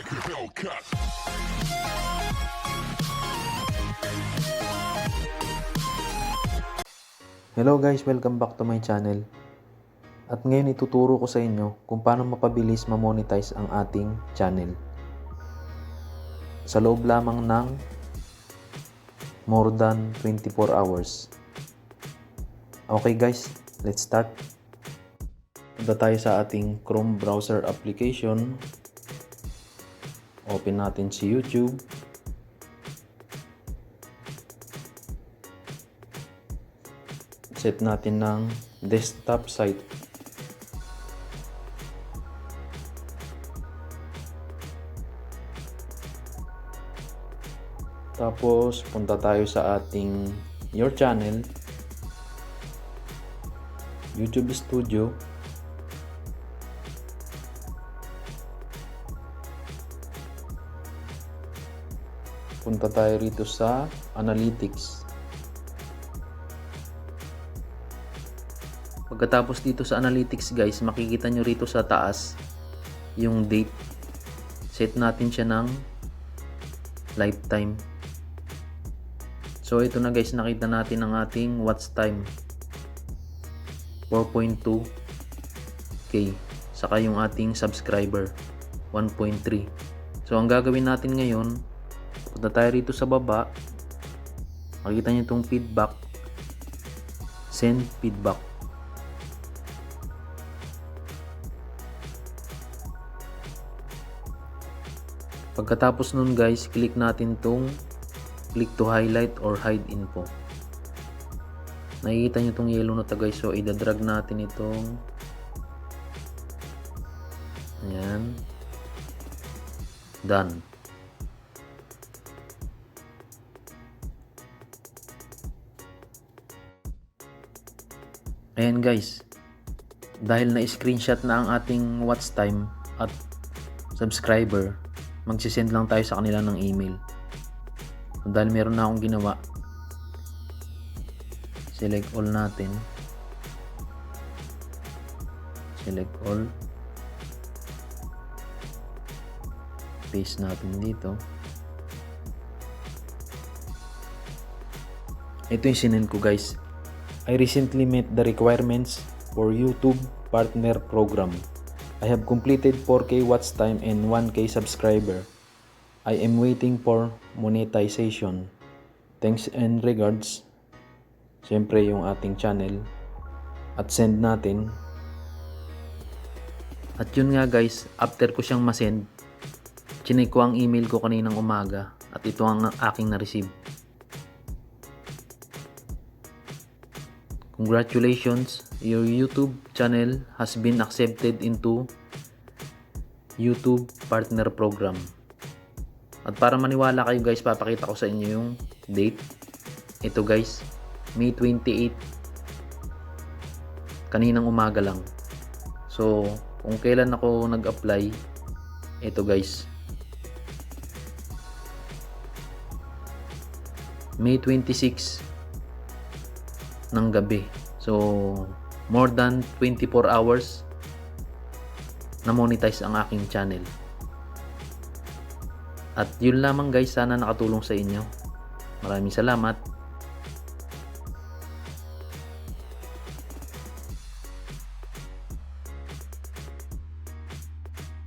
like a Hellcat. Hello guys, welcome back to my channel. At ngayon ituturo ko sa inyo kung paano mapabilis ma-monetize ang ating channel. Sa loob lamang ng more than 24 hours. Okay guys, let's start. Punta tayo sa ating Chrome browser application. Open natin si YouTube. Set natin ng desktop site. Tapos punta tayo sa ating Your Channel, YouTube Studio. Punta tayo rito sa Analytics. Pagkatapos dito sa Analytics guys, makikita nyo rito sa taas yung date. Set natin siya ng lifetime. So ito na guys, nakita natin ang ating watch time. 4.2k. Saka yung ating subscriber 1.3. So ang gagawin natin ngayon, punta tayo rito sa baba. Makikita nyo itong feedback. Send feedback. Pagkatapos nun guys, click natin itong click to highlight or hide info. Nakikita nyo itong yellow na to guys. So idadrag natin itong ayan. Done. Ayan guys, dahil na-screenshot na ang ating watch time at subscriber, magsisend lang tayo sa kanila ng email. So, dahil meron na akong ginawa, select all natin. Select all. Paste natin dito. Ito yung sinend ko guys. I recently met the requirements for YouTube Partner Program. I have completed 4K watch time and 1K subscriber. I am waiting for monetization. Thanks and regards. Siyempre yung ating channel. At send natin. At yun nga guys, after ko siyang masend, chinek ko ang email ko kaninang umaga. At ito ang aking na-receive. Congratulations, your YouTube channel has been accepted into YouTube Partner Program. At para maniwala kayo guys, papakita ko sa inyo yung date. Ito guys, May 28. Kaninang umaga lang. So, kung kailan ako nag-apply, ito guys. May 26 ng gabi. So, more than 24 hours na monetize ang aking channel. At yun lamang guys, sana nakatulong sa inyo. Maraming salamat.